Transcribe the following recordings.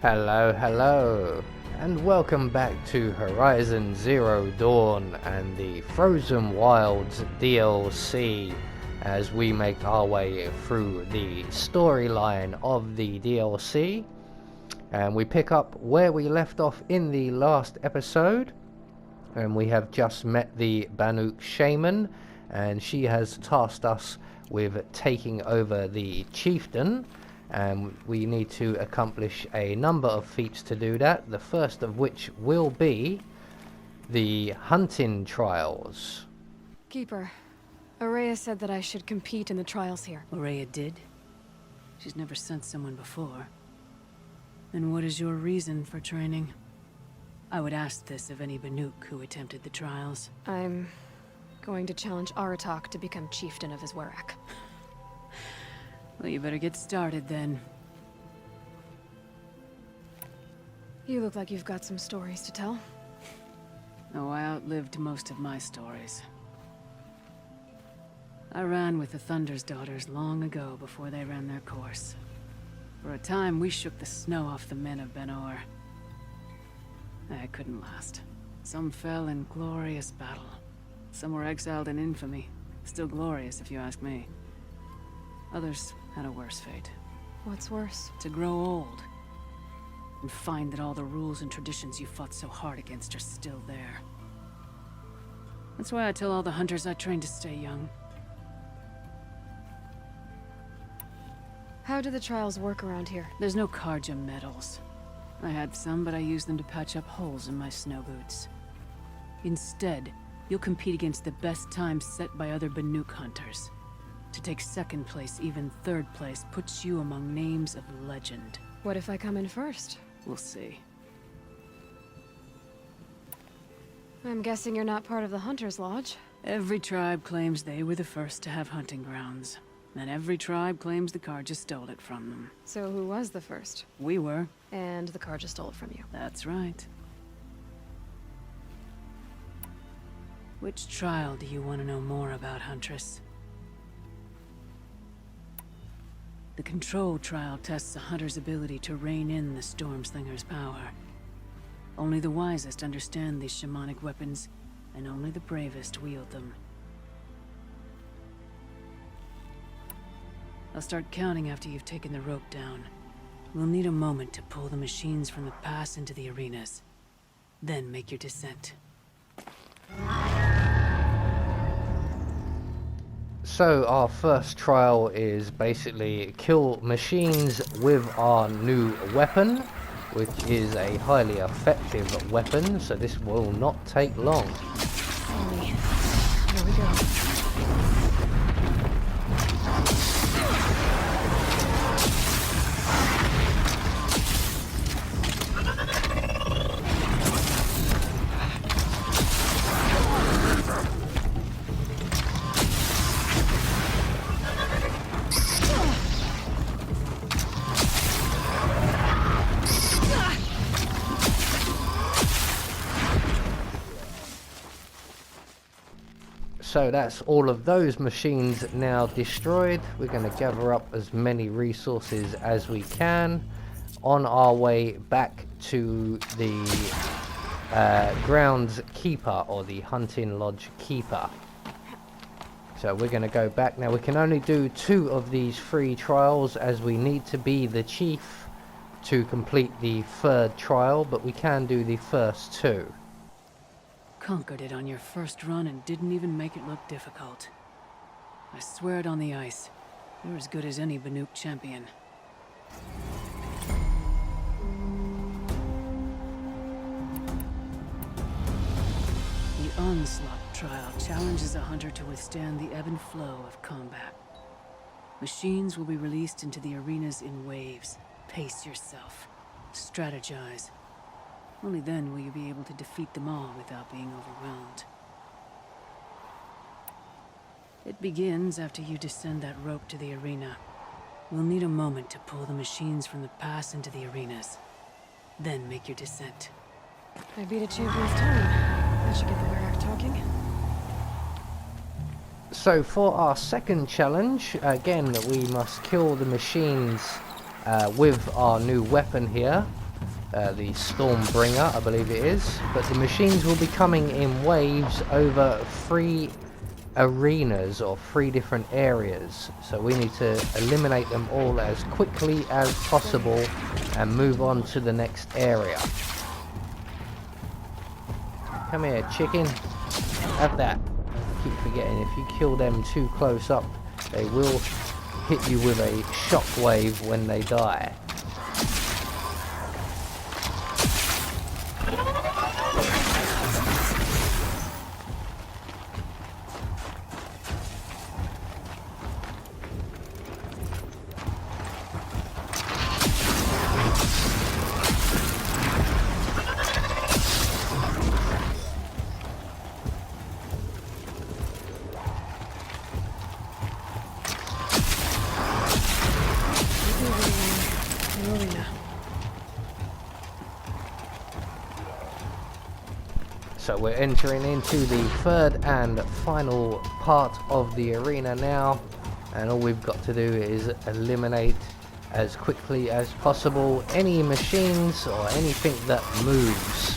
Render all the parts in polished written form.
Hello, hello, and welcome back to Horizon Zero Dawn and the Frozen Wilds DLC as we make our way through the storyline of the DLC. And we pick up where we left off in the last episode, and we have just met the Banuk Shaman, and she has tasked us with taking over the chieftain. And we need to accomplish a number of feats to do that, the first of which will be the hunting trials. Keeper, Araya said that I should compete in the trials here. Araya did? She's never sent someone before. And what is your reason for training? I would ask this of any Banuk who attempted the trials. I'm going to challenge Aratak to become chieftain of his Werak. Well, you better get started then. You look like you've got some stories to tell. Oh, I outlived most of my stories. I ran with the Thunder's daughters long ago before they ran their course. For a time, we shook the snow off the men of Ben-Or. I couldn't last. Some fell in glorious battle. Some were exiled in infamy. Still glorious, if you ask me. Others had a worse fate. What's worse? To grow old. And find that all the rules and traditions you fought so hard against are still there. That's why I tell all the hunters I train to stay young. How do the trials work around here? There's no Karja medals. I had some, but I used them to patch up holes in my snow boots. Instead, you'll compete against the best times set by other Banuk hunters. To take second place, even third place, puts you among names of legend. What if I come in first? We'll see. I'm guessing you're not part of the Hunter's Lodge. Every tribe claims they were the first to have hunting grounds. And every tribe claims the Karja stole it from them. So who was the first? We were. And the Karja stole it from you. That's right. Which trial do you want to know more about, Huntress? The Control trial tests a hunter's ability to rein in the Stormslinger's power. Only the wisest understand these shamanic weapons, and only the bravest wield them. I'll start counting after you've taken the rope down. We'll need a moment to pull the machines from the pass into the arenas. Then make your descent. So our first trial is basically kill machines with our new weapon, which is a highly effective weapon, so this will not take long. Here we go. So that's all of those machines now destroyed. We're going to gather up as many resources as we can on our way back to the grounds keeper, or the hunting lodge keeper. So we're going to go back. Now we can only do 2 of these 3 trials as we need to be the chief to complete the 3rd trial, but we can do the first 2. Conquered it on your first run and didn't even make it look difficult. I swear it on the ice. You're as good as any Banuk champion. The Onslaught trial challenges a hunter to withstand the ebb and flow of combat. Machines will be released into the arenas in waves. Pace yourself. Strategize. Only then will you be able to defeat them all without being overwhelmed. It begins after you descend that rope to the arena. We'll need a moment to pull the machines from the pass into the arenas. Then make your descent. I beat a champion's time. I should get the Werak talking. So for our second challenge, again we must kill the machines with our new weapon here. the Stormbringer, I believe it is. But the machines will be coming in waves over 3 arenas or 3 different areas. So we need to eliminate them all as quickly as possible and move on to the next area. Come here, chicken. Have that. Keep forgetting, if you kill them too close up, they will hit you with a shockwave when they die. So we're entering into the 3rd and final part of the arena now, and all we've got to do is eliminate as quickly as possible any machines or anything that moves.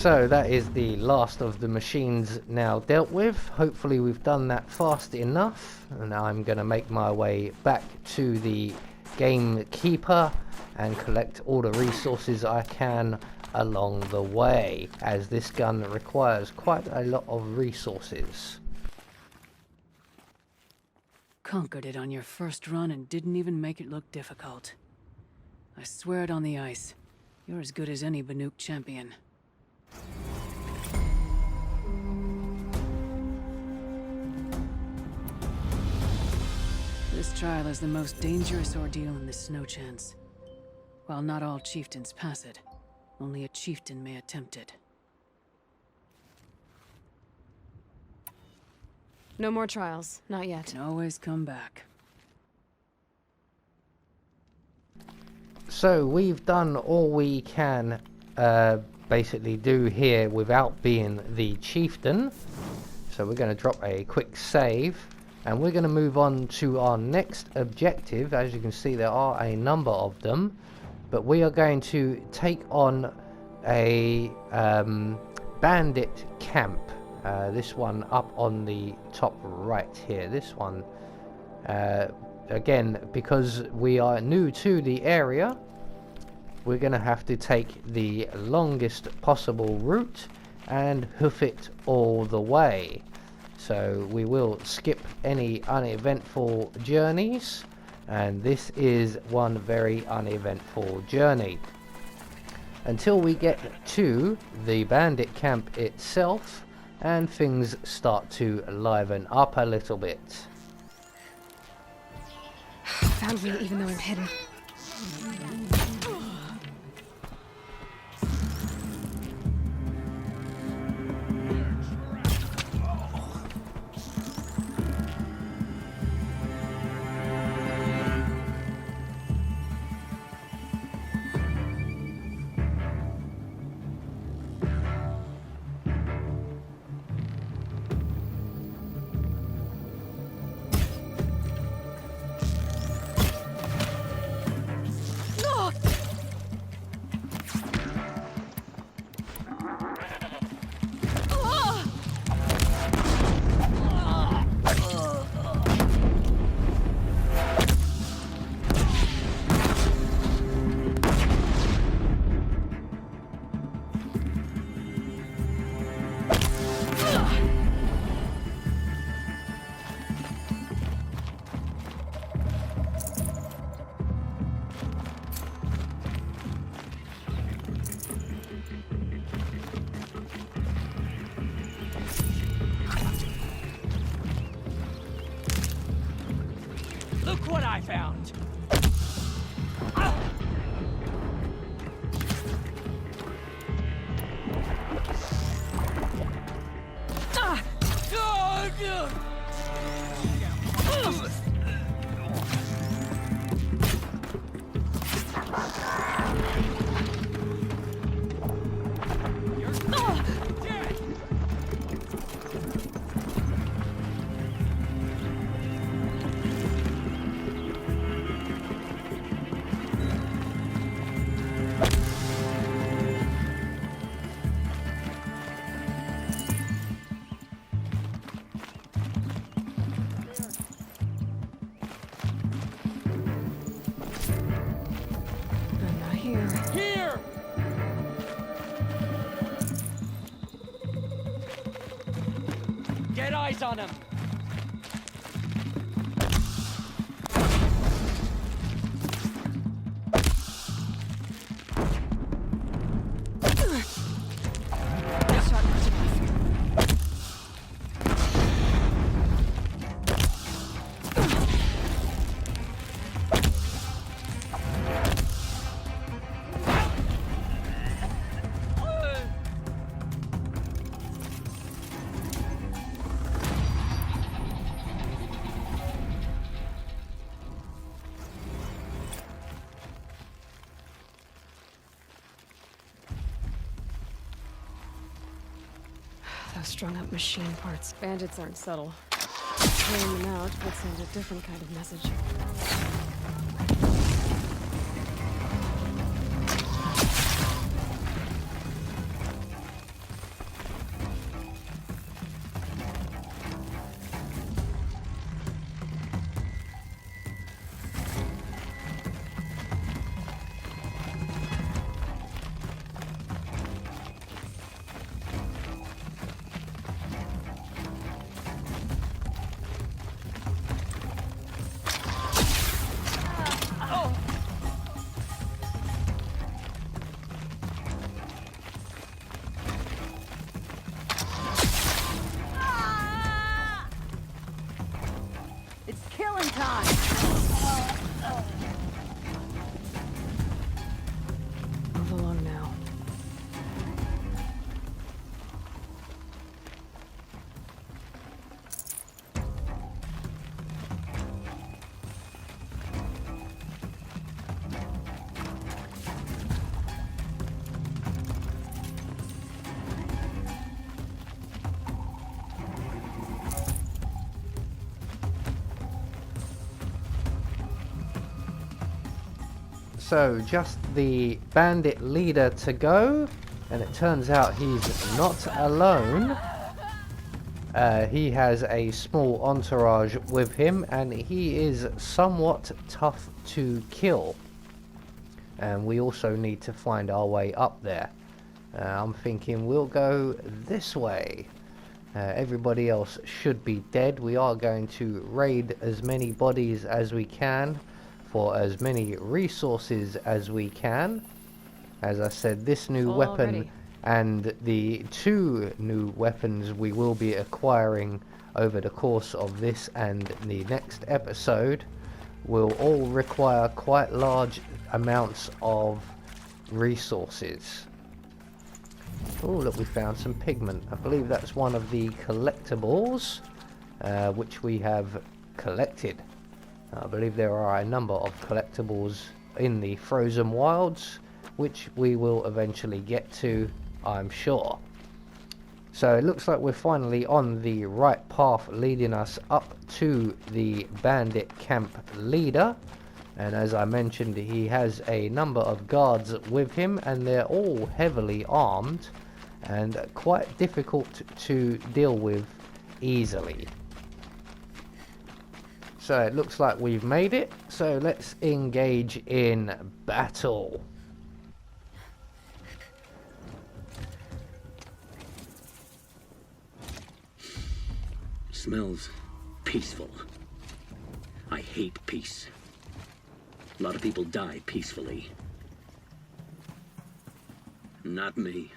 So that is the last of the machines now dealt with. Hopefully we've done that fast enough, and I'm going to make my way back to the gamekeeper and collect all the resources I can along the way, as this gun requires quite a lot of resources. Conquered it on your first run and didn't even make it look difficult. I swear it on the ice. You're as good as any Banuk champion. This trial is the most dangerous ordeal in the Snow Chance. While not all chieftains pass it, only a chieftain may attempt it. No more trials, not yet. Can always come back. So we've done all we can basically do here without being the chieftain. So we're going to drop a quick save, and we're going to move on to our next objective. As you can see, there are a number of them, but we are going to take on a bandit camp. This one up on the top right here. This one, again, because we are new to the area, we're going to have to take the longest possible route and hoof it all the way. So we will skip any uneventful journeys, and this is one very uneventful journey. Until we get to the bandit camp itself, and things start to liven up a little bit. Found me even though I'm hidden. found. I'm not here. Here! Get eyes on him! That shot must have been. Those strung-up machine parts. Bandits aren't subtle. Clearing them out would send a different kind of message. It's killing time! Move along now. So just the bandit leader to go, and it turns out he's not alone. He has a small entourage with him, and he is somewhat tough to kill. And we also need to find our way up there. I'm thinking we'll go this way. Everybody else should be dead. We are going to raid as many bodies as we can, for as many resources as we can. As I said, this new Full weapon already. and the 2 new weapons we will be acquiring over the course of this and the next episode will all require quite large amounts of resources. Oh, look, we found some pigment. I believe that's one of the collectibles which we have collected. I believe there are a number of collectibles in the Frozen Wilds, which we will eventually get to, I'm sure. So it looks like we're finally on the right path, leading us up to the Bandit Camp leader. And as I mentioned, he has a number of guards with him, and they're all heavily armed and quite difficult to deal with easily. So it looks like we've made it, so let's engage in battle. Smells peaceful. I hate peace. A lot of people die peacefully. Not me.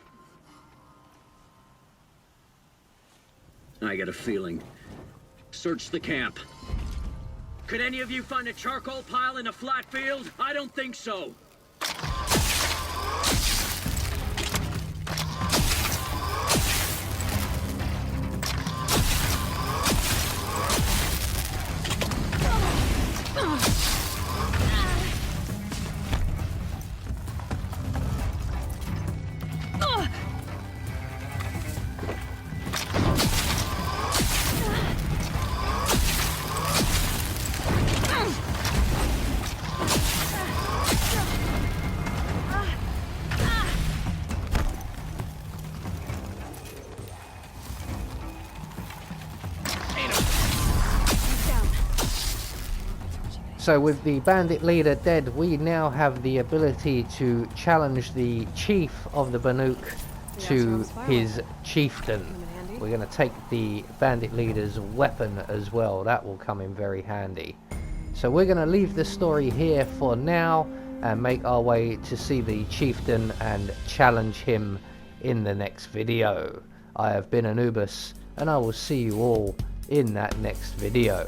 I got a feeling. Search the camp. Could any of you find a charcoal pile in a flat field? I don't think so. So with the bandit leader dead, we now have the ability to challenge the chief of the Banuk to his chieftain. We're going to take the bandit leader's weapon as well. That will come in very handy. So we're going to leave the story here for now and make our way to see the chieftain and challenge him in the next video. I have been Anubis, and I will see you all in that next video.